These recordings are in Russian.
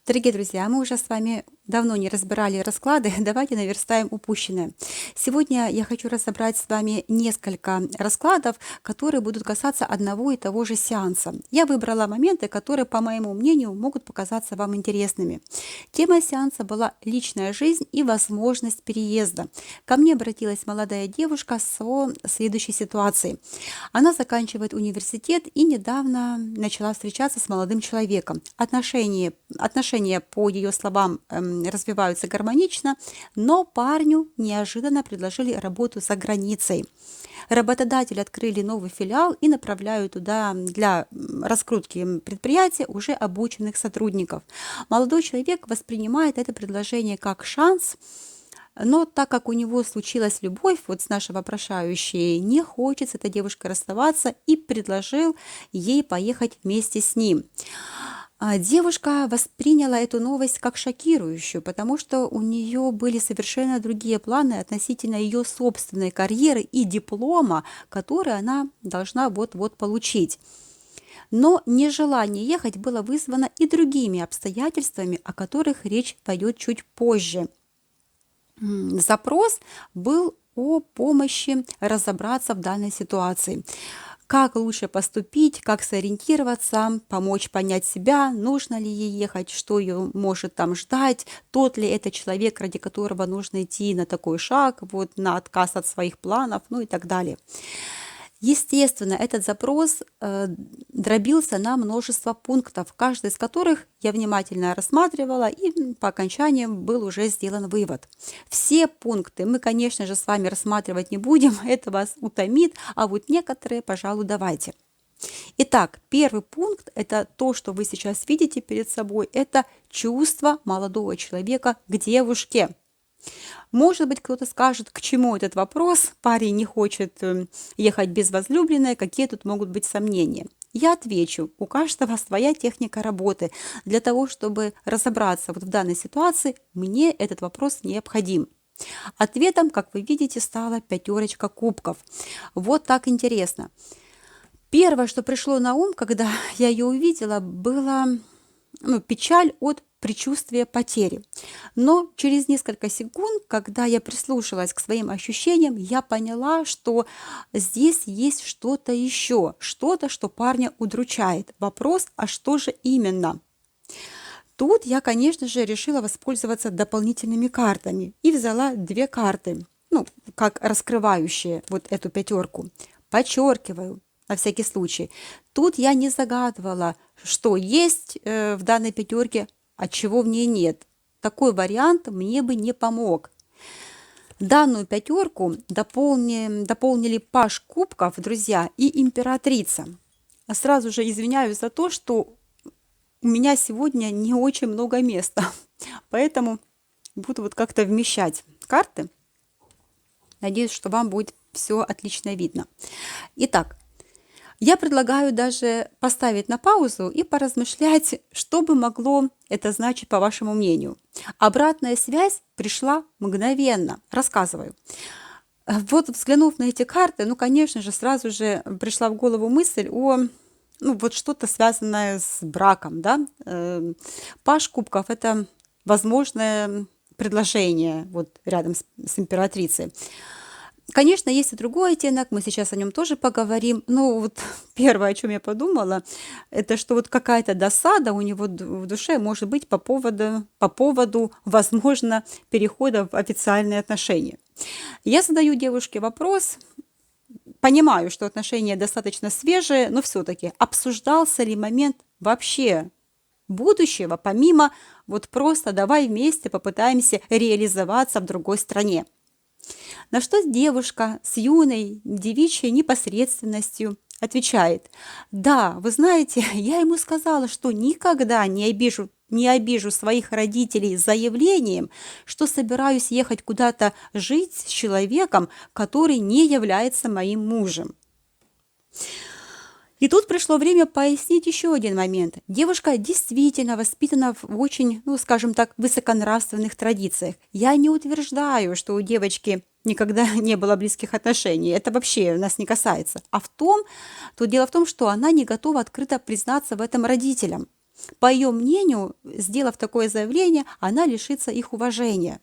Дорогие друзья, мы уже с вами давно не разбирали расклады, давайте наверстаем упущенное. Сегодня я хочу разобрать с вами несколько раскладов, которые будут касаться одного и того же сеанса. Я выбрала моменты, которые, по моему мнению, могут показаться вам интересными. Тема сеанса была «Личная жизнь и возможность переезда». Ко мне обратилась молодая девушка со следующей ситуацией. Она заканчивает университет и недавно начала встречаться с молодым человеком. Отношения, по ее словам, развиваются гармонично, но парню неожиданно предложили работу за границей. Работодатели открыли новый филиал и направляют туда для раскрутки предприятия уже обученных сотрудников. Молодой человек воспринимает это предложение как шанс, но так как у него случилась любовь вот с нашей вопрошающей, не хочет с этой девушкой расставаться и предложил ей поехать вместе с ним. Девушка восприняла эту новость как шокирующую, потому что у нее были совершенно другие планы относительно ее собственной карьеры и диплома, который она должна вот-вот получить. Но нежелание ехать было вызвано и другими обстоятельствами, о которых речь пойдет чуть позже. Запрос был о помощи разобраться в данной ситуации. Как лучше поступить, как сориентироваться, помочь понять себя, нужно ли ей ехать, что ее может там ждать, тот ли это человек, ради которого нужно идти на такой шаг, вот, на отказ от своих планов, ну и так далее. Естественно, этот запрос дробился на множество пунктов, каждый из которых я внимательно рассматривала, и по окончаниям был уже сделан вывод. Все пункты мы, конечно же, с вами рассматривать не будем, это вас утомит, а вот некоторые, пожалуй, давайте. Итак, первый пункт – это то, что вы сейчас видите перед собой, это чувство молодого человека к девушке. Может быть, кто-то скажет, к чему этот вопрос, парень не хочет ехать без возлюбленной, какие тут могут быть сомнения. Я отвечу, у каждого своя техника работы. Для того, чтобы разобраться вот в данной ситуации, мне этот вопрос необходим. Ответом, как вы видите, стала пятерочка кубков. Вот так интересно. Первое, что пришло на ум, когда я ее увидела, было печаль от предчувствия потери. Но через несколько секунд, когда я прислушалась к своим ощущениям, я поняла, что здесь есть что-то еще, что-то, что парня удручает. Вопрос, а что же именно? Тут я, конечно же, решила воспользоваться дополнительными картами и взяла две карты, как раскрывающие вот эту пятерку. Подчеркиваю, на всякий случай. Тут я не загадывала, что есть в данной пятерке, а чего в ней нет. Такой вариант мне бы не помог. Данную пятерку дополнили паж кубков, друзья, и императрица. Сразу же извиняюсь за то, что у меня сегодня не очень много места, поэтому буду вот как-то вмещать карты. Надеюсь, что вам будет все отлично видно. Итак, я предлагаю даже поставить на паузу и поразмышлять, что бы могло это значить, по вашему мнению. Обратная связь пришла мгновенно. Рассказываю. Вот взглянув на эти карты, конечно же, сразу же пришла в голову мысль о вот что-то связанное с браком. Да? Паж кубков – это возможное предложение вот рядом с императрицей. Конечно, есть и другой оттенок, мы сейчас о нем тоже поговорим. Но вот первое, о чем я подумала, это что вот какая-то досада у него в душе может быть по поводу, возможно, перехода в официальные отношения. Я задаю девушке вопрос, понимаю, что отношения достаточно свежие, но все-таки обсуждался ли момент вообще будущего, помимо вот просто давай вместе попытаемся реализоваться в другой стране. На что девушка с юной девичьей непосредственностью отвечает: да, вы знаете, я ему сказала, что никогда не обижу своих родителей заявлением, что собираюсь ехать куда-то жить с человеком, который не является моим мужем. И тут пришло время пояснить еще один момент. Девушка действительно воспитана в очень, скажем так, высоконравственных традициях. Я не утверждаю, что у девочки никогда не было близких отношений. Это вообще нас не касается. Тут дело в том, что она не готова открыто признаться в этом родителям. По ее мнению, сделав такое заявление, она лишится их уважения.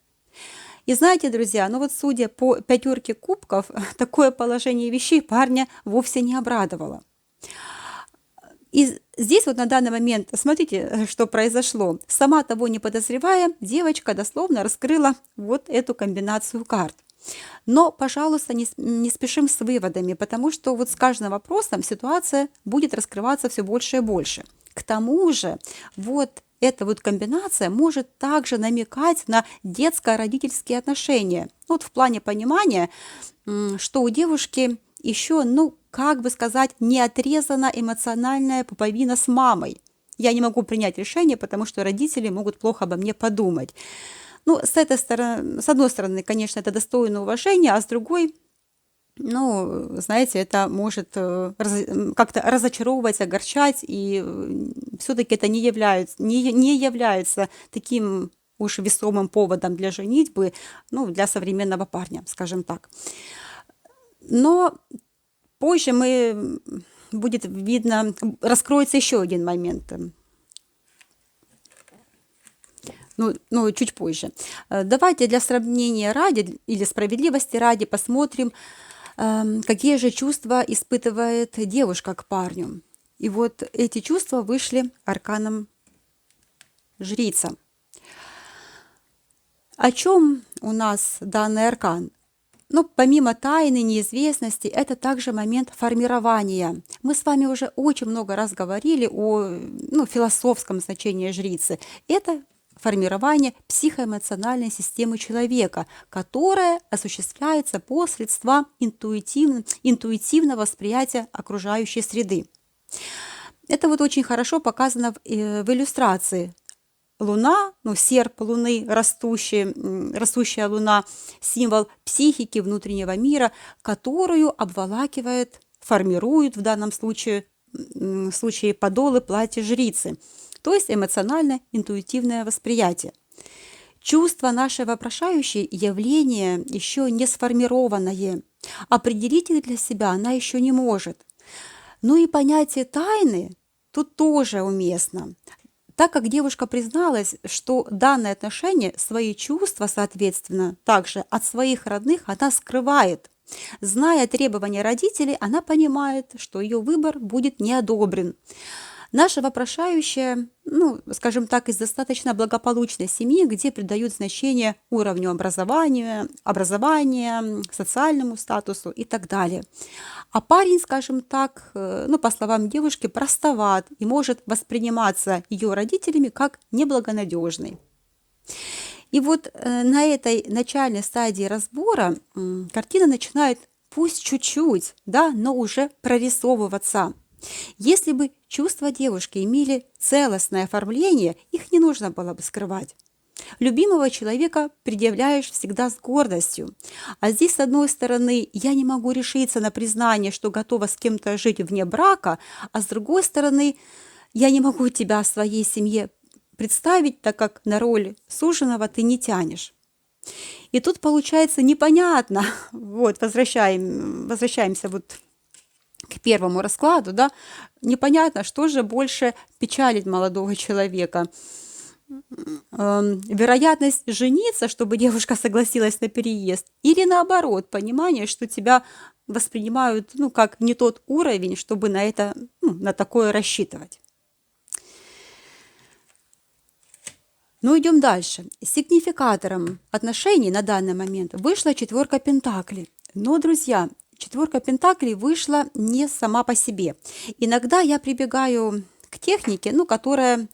И знаете, друзья, ну вот судя по пятерке кубков, такое положение вещей парня вовсе не обрадовало. И здесь вот на данный момент, смотрите, что произошло. Сама того не подозревая, девочка дословно раскрыла вот эту комбинацию карт. Но, пожалуйста, не спешим с выводами, потому что вот с каждым вопросом ситуация будет раскрываться все больше и больше. К тому же, вот эта вот комбинация может также намекать на детско-родительские отношения. Вот в плане понимания, что у девушки еще, ну, как бы сказать, не отрезана эмоциональная пуповина с мамой. Я не могу принять решение, потому что родители могут плохо обо мне подумать. Ну, с этой стороны, с одной стороны, конечно, это достойно уважения, а с другой, ну, знаете, это может как-то разочаровывать, огорчать, и все-таки это не является таким уж весомым поводом для женитьбы, ну, для современного парня, скажем так. Но позже будет видно, раскроется еще один момент. Ну, чуть позже. Давайте для сравнения ради или справедливости ради посмотрим, какие же чувства испытывает девушка к парню. И вот эти чувства вышли арканом жрица. О чем у нас данный аркан? Но помимо тайны, неизвестности, это также момент формирования. Мы с вами уже очень много раз говорили о философском значении жрицы. Это формирование психоэмоциональной системы человека, которая осуществляется посредством интуитивного восприятия окружающей среды. Это вот очень хорошо показано в иллюстрации. Луна, серп Луны, растущая Луна, символ психики внутреннего мира, которую обволакивает, формирует в данном случае подолы платья жрицы, то есть эмоционально-интуитивное восприятие. Чувство нашей вопрошающей явление еще не сформированное, определить их для себя она еще не может. Ну и понятие тайны тут тоже уместно. Так как девушка призналась, что данное отношение, свои чувства, соответственно, также от своих родных она скрывает. Зная требования родителей, она понимает, что ее выбор будет не одобрен. Наша вопрошающая, скажем так, из достаточно благополучной семьи, где придают значение уровню образования, социальному статусу и так далее. А парень, скажем так, по словам девушки, простоват и может восприниматься ее родителями как неблагонадежный. И вот на этой начальной стадии разбора картина начинает, пусть чуть-чуть, но уже прорисовываться. Если бы чувства девушки имели целостное оформление, их не нужно было бы скрывать. Любимого человека предъявляешь всегда с гордостью. А здесь, с одной стороны, я не могу решиться на признание, что готова с кем-то жить вне брака, а с другой стороны, я не могу тебя в своей семье представить, так как на роль суженого ты не тянешь. И тут получается непонятно. Вот, возвращаемся вот к первому раскладу, непонятно, что же больше печалит молодого человека. Вероятность жениться, чтобы девушка согласилась на переезд, или наоборот, понимание, что тебя воспринимают, как не тот уровень, чтобы на такое рассчитывать. Идем дальше. Сигнификатором отношений на данный момент вышла четверка пентаклей. Но, друзья, четверка пентаклей вышла не сама по себе. Иногда я прибегаю к технике,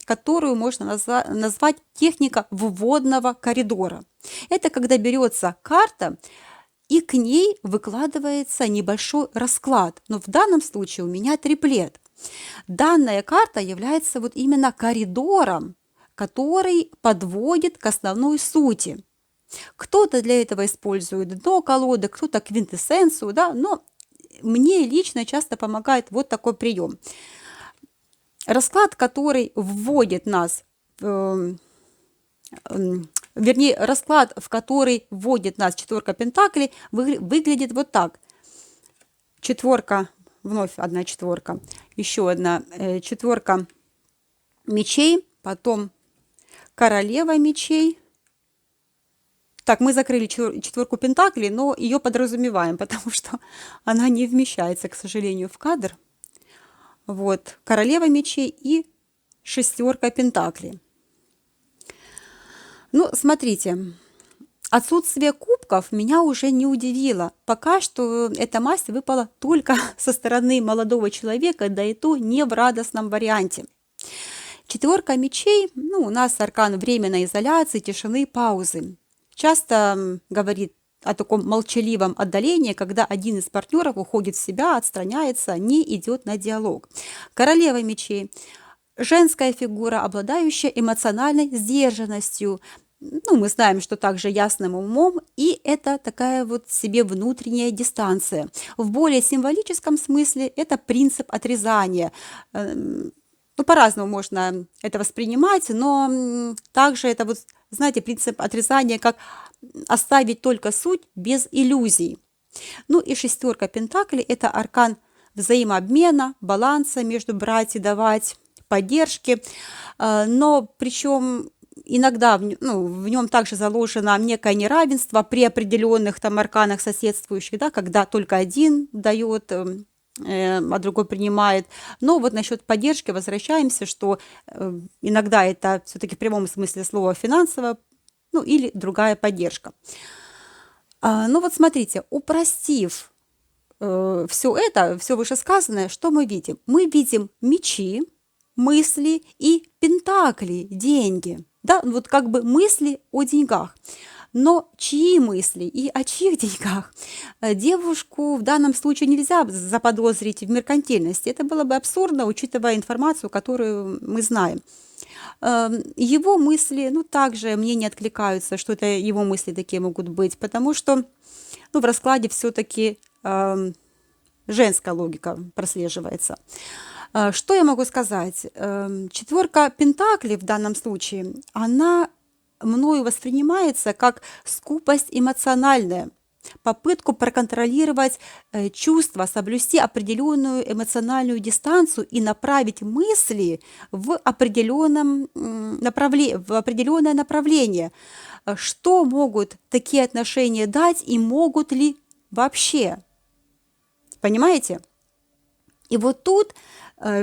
которую можно назвать техника вводного коридора. Это когда берется карта, и к ней выкладывается небольшой расклад. Но в данном случае у меня триплет. Данная карта является вот именно коридором, который подводит к основной сути. Кто-то для этого использует дно колоды, кто-то квинтэссенцию, но мне лично часто помогает вот такой прием. Расклад, который вводит нас, расклад, в который вводит нас четверка пентаклей, выглядит вот так. Четверка, вновь одна четверка, еще одна четверка мечей, потом королева мечей. Так, мы закрыли четверку пентаклей, но ее подразумеваем, потому что она не вмещается, к сожалению, в кадр. Вот, королева мечей и шестерка пентаклей. Ну, смотрите, отсутствие кубков меня уже не удивило. Пока что эта масть выпала только со стороны молодого человека, да и то не в радостном варианте. Четверка мечей, ну, у нас аркан временной изоляции, тишины, паузы. Часто говорит о таком молчаливом отдалении, когда один из партнеров уходит в себя, отстраняется, не идет на диалог. Королева мечей. Женская фигура, обладающая эмоциональной сдержанностью. Ну, мы знаем, что также ясным умом, и это такая вот себе внутренняя дистанция. В более символическом смысле это принцип отрезания. Ну, по-разному можно это воспринимать, но также это вот, знаете, принцип отрезания, как оставить только суть без иллюзий. Ну и шестерка пентаклей – это аркан взаимообмена, баланса между брать и давать, поддержки, но причем иногда в нем также заложено некое неравенство при определенных там арканах соседствующих, да, когда только один дает, а другой принимает. Но вот насчет поддержки возвращаемся, что иногда это все-таки в прямом смысле слова финансовая, ну или другая поддержка. Ну вот смотрите, упростив все это, все вышесказанное, что мы видим? Мы видим мечи, мысли и пентакли, деньги. Да, вот как бы мысли о деньгах. Но чьи мысли и о чьих деньгах? Девушку в данном случае нельзя заподозрить в меркантильности. Это было бы абсурдно, учитывая информацию, которую мы знаем. Его мысли, ну, также мне не откликаются, что это его мысли такие могут быть, потому что, ну, в раскладе все-таки женская логика прослеживается. Что я могу сказать? Четверка пентаклей в данном случае, она мною воспринимается как скупость эмоциональная, попытку проконтролировать чувства, соблюсти определенную эмоциональную дистанцию и направить мысли в определенное направление. Что могут такие отношения дать и могут ли вообще? Понимаете? И вот тут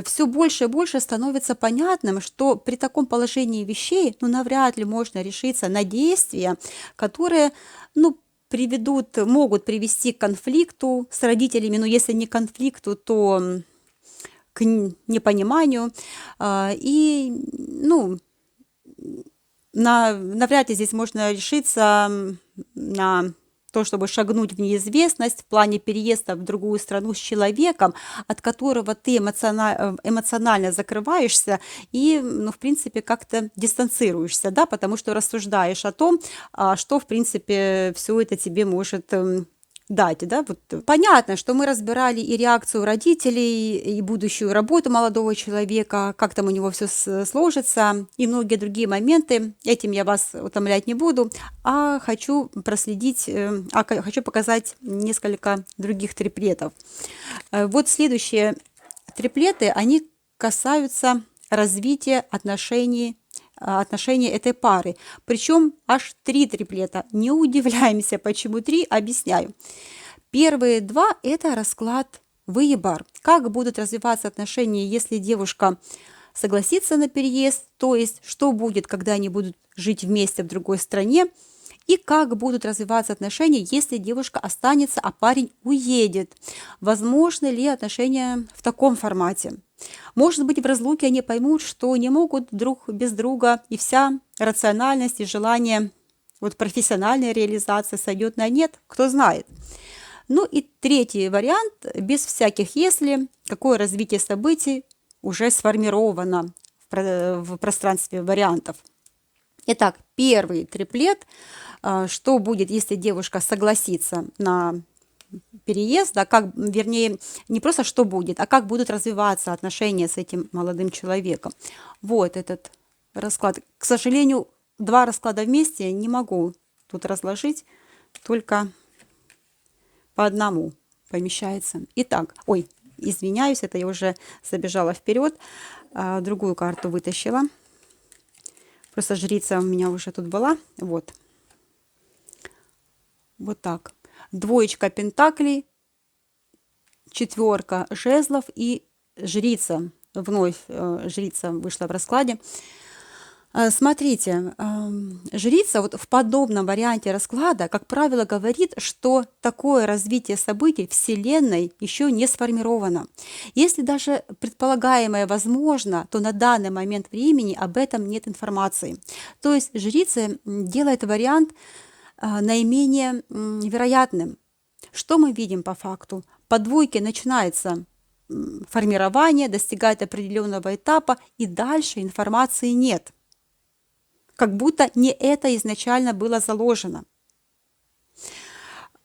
все больше и больше становится понятным, что при таком положении вещей, ну, навряд ли можно решиться на действия, которые, ну, могут привести к конфликту с родителями, но если не к конфликту, то к непониманию. И, ну, навряд ли здесь можно решиться на то, чтобы шагнуть в неизвестность в плане переезда в другую страну с человеком, от которого ты эмоционально закрываешься и, ну, в принципе, как-то дистанцируешься, да, потому что рассуждаешь о том, что, в принципе, все это тебе может дать, да, вот понятно, что мы разбирали и реакцию родителей, и будущую работу молодого человека, как там у него все сложится, и многие другие моменты. Этим я вас утомлять не буду, а хочу хочу показать несколько других триплетов. Вот следующие триплеты, они касаются развития отношений этой пары. Причем аж 3 триплета. Не удивляемся, почему 3, объясняю. Первые 2 – это расклад выбор. Как будут развиваться отношения, если девушка согласится на переезд, то есть что будет, когда они будут жить вместе в другой стране, и как будут развиваться отношения, если девушка останется, а парень уедет. Возможны ли отношения в таком формате? Может быть, в разлуке они поймут, что не могут друг без друга, и вся рациональность и желание вот профессиональной реализации сойдет на нет, кто знает. Ну и третий вариант, без всяких «если», какое развитие событий уже сформировано в пространстве вариантов. Итак, первый триплет, что будет, если девушка согласится на переезд, да, вернее, не просто что будет, а как будут развиваться отношения с этим молодым человеком. Вот этот расклад. К сожалению, 2 расклада вместе не могу тут разложить, только по одному помещается. Итак, извиняюсь, это я уже забежала вперед. другую карту вытащила. Просто жрица у меня уже тут была. Вот. Вот так. Двоечка пентаклей, четверка жезлов и жрица. Вновь жрица вышла в раскладе. Смотрите, жрица вот в подобном варианте расклада, как правило, говорит, что такое развитие событий Вселенной еще не сформировано. Если даже предполагаемое возможно, то на данный момент времени об этом нет информации. То есть жрица делает вариант наименее вероятным. Что мы видим по факту? По двойке начинается формирование, достигает определенного этапа, и дальше информации нет. Как будто не это изначально было заложено.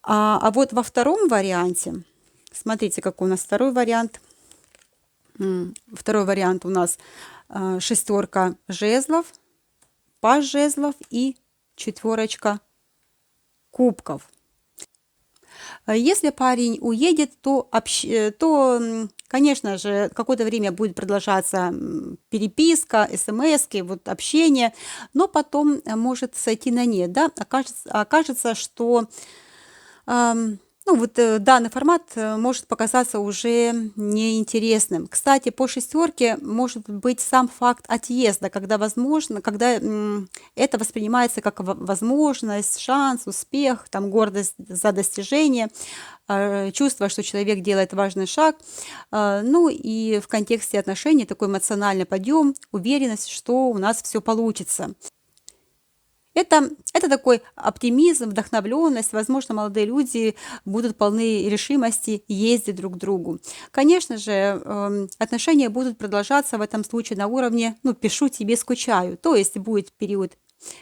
А вот во втором варианте, смотрите, какой у нас второй вариант. Второй вариант у нас шестерка жезлов, паж жезлов и четверочка кубков. Если парень уедет, то, конечно же, какое-то время будет продолжаться переписка, смски, вот общение, но потом может сойти на нет, да? Окажется, что данный формат может показаться уже неинтересным. Кстати, по шестерке может быть сам факт отъезда, когда это воспринимается как возможность, шанс, успех, там, гордость за достижение, чувство, что человек делает важный шаг. И в контексте отношений такой эмоциональный подъем, уверенность, что у нас все получится. Это такой оптимизм, вдохновленность. Возможно, молодые люди будут полны решимости ездить друг к другу. Конечно же, отношения будут продолжаться в этом случае на уровне «пишу тебе, скучаю». То есть будет период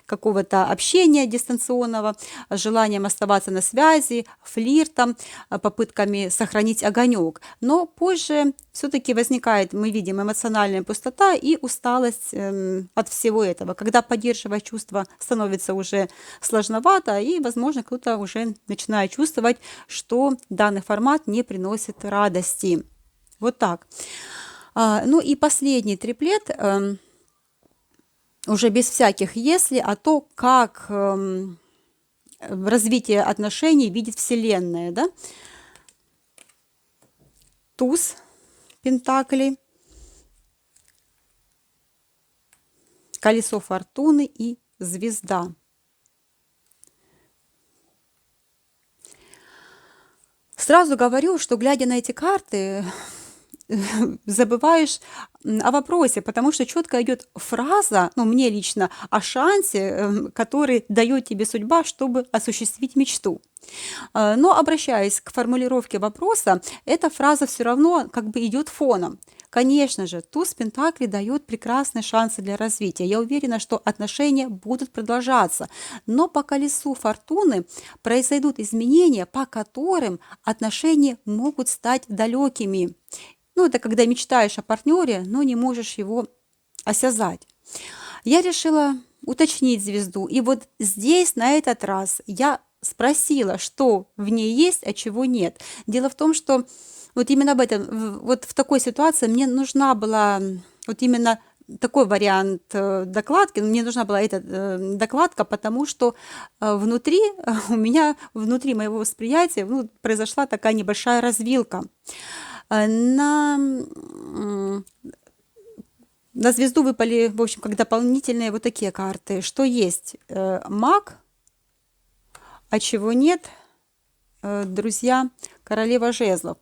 какого-то общения дистанционного, с желанием оставаться на связи, флиртом, попытками сохранить огонек. Но позже все-таки возникает, мы видим, эмоциональная пустота и усталость от всего этого, когда поддерживать чувства становится уже сложновато, и, возможно, кто-то уже начинает чувствовать, что данный формат не приносит радости. Вот так. И последний триплет – уже без всяких «если», а то, как развитие отношений видит Вселенная. Да? Туз пентаклей, колесо фортуны и звезда. Сразу говорю, что, глядя на эти карты, забываешь о вопросе, потому что четко идет фраза, мне лично, о шансе, который дает тебе судьба, чтобы осуществить мечту. Но обращаясь к формулировке вопроса, эта фраза все равно как бы идет фоном. Конечно же, туз пентаклей дает прекрасные шансы для развития. Я уверена, что отношения будут продолжаться. Но по колесу фортуны произойдут изменения, по которым отношения могут стать далекими. Это когда мечтаешь о партнере, но не можешь его осязать. Я решила уточнить звезду. И вот здесь, на этот раз, я спросила, что в ней есть, а чего нет. Дело в том, что вот именно об этом, вот в такой ситуации мне нужна была вот именно такой вариант докладки, мне нужна была эта докладка, потому что внутри моего восприятия произошла такая небольшая развилка. На звезду выпали, в общем, как дополнительные вот такие карты. Что есть? Маг, а чего нет? Друзья, королева жезлов.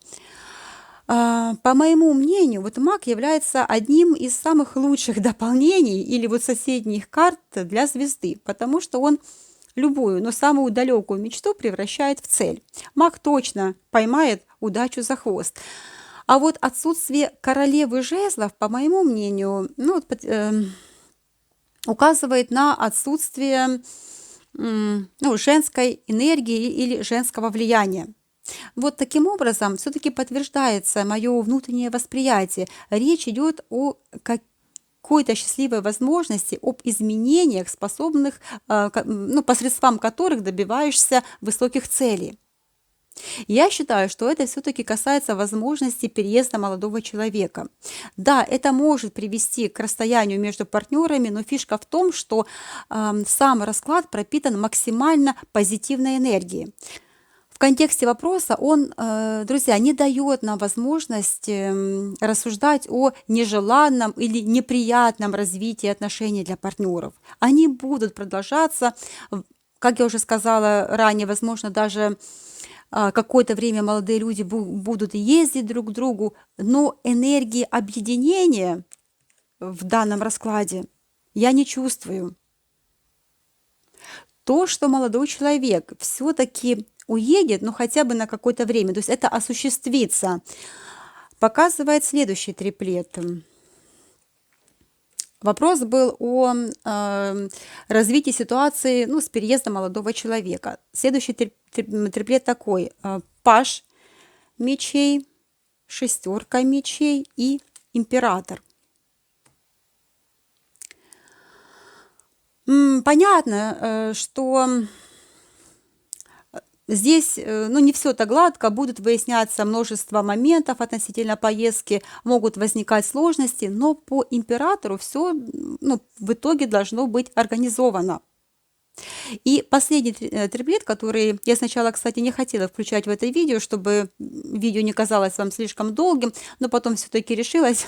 По моему мнению, вот маг является одним из самых лучших дополнений или вот соседних карт для звезды, потому что он любую, но самую далекую мечту превращает в цель. Маг точно поймает удачу за хвост. А вот отсутствие королевы жезлов, по моему мнению, указывает на отсутствие женской энергии или женского влияния. Вот таким образом все-таки подтверждается мое внутреннее восприятие. Речь идет о какой-то счастливой возможности, об изменениях, способных, посредством которых добиваешься высоких целей. Я считаю, что это все-таки касается возможности переезда молодого человека. Да, это может привести к расстоянию между партнерами, но фишка в том, что сам расклад пропитан максимально позитивной энергией. В контексте вопроса он, друзья, не дает нам возможность рассуждать о нежеланном или неприятном развитии отношений для партнеров. Они будут продолжаться, как я уже сказала ранее, возможно, даже какое-то время молодые люди будут ездить друг к другу, но энергии объединения в данном раскладе я не чувствую. То, что молодой человек все-таки уедет, ну хотя бы на какое-то время, то есть это осуществится, показывает следующий триплет. Вопрос был о развитии ситуации, ну, с переездом молодого человека. Следующий триплет такой: паж мечей, шестерка мечей и император. Понятно, что здесь, ну, не все так гладко, будут выясняться множество моментов относительно поездки, могут возникать сложности, но по императору все, ну, в итоге должно быть организовано. И последний триплет, который я сначала, кстати, не хотела включать в это видео, чтобы видео не казалось вам слишком долгим, но потом все-таки решилась,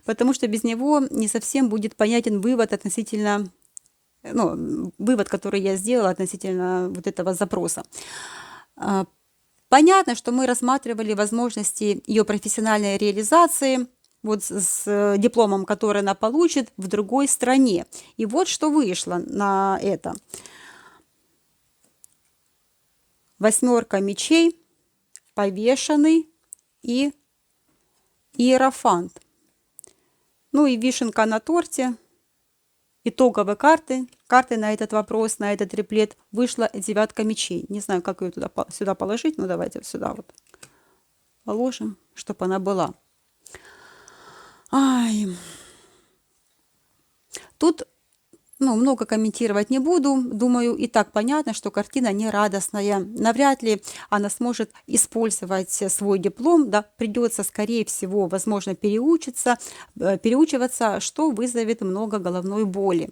потому что без него не совсем будет понятен вывод относительно, ну, вывод, который я сделала относительно вот этого запроса. Понятно, что мы рассматривали возможности ее профессиональной реализации вот с дипломом, который она получит в другой стране. И вот что вышло на это. Восьмерка мечей, повешенный и иерофант. Ну и вишенка на торте. Итоговые карты на этот вопрос, на этот триплет вышла девятка мечей. Не знаю, как ее сюда положить, но давайте сюда вот положим, чтобы она была. Ай. Тут, ну, много комментировать не буду. Думаю, и так понятно, что картина не радостная. Навряд ли она сможет использовать свой диплом. Да, придется, скорее всего, возможно, переучиваться, что вызовет много головной боли.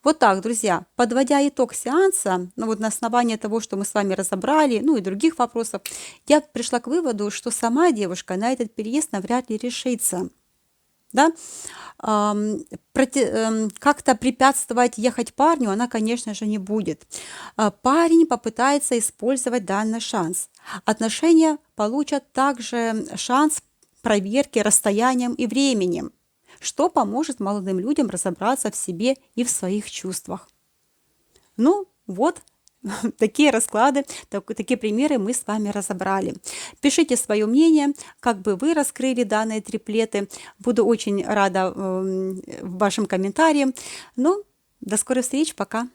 Вот так, друзья, подводя итог сеанса, ну вот на основании того, что мы с вами разобрали, ну и других вопросов, я пришла к выводу, что сама девушка на этот переезд навряд ли решится. Да? Как-то препятствовать ехать парню она, конечно же, не будет. Парень попытается использовать данный шанс. Отношения получат также шанс проверки расстоянием и временем, что поможет молодым людям разобраться в себе и в своих чувствах. Ну, вот такие расклады, такие примеры мы с вами разобрали. Пишите свое мнение, как бы вы раскрыли данные триплеты. Буду очень рада вашим комментариям. Ну, до скорых встреч, пока!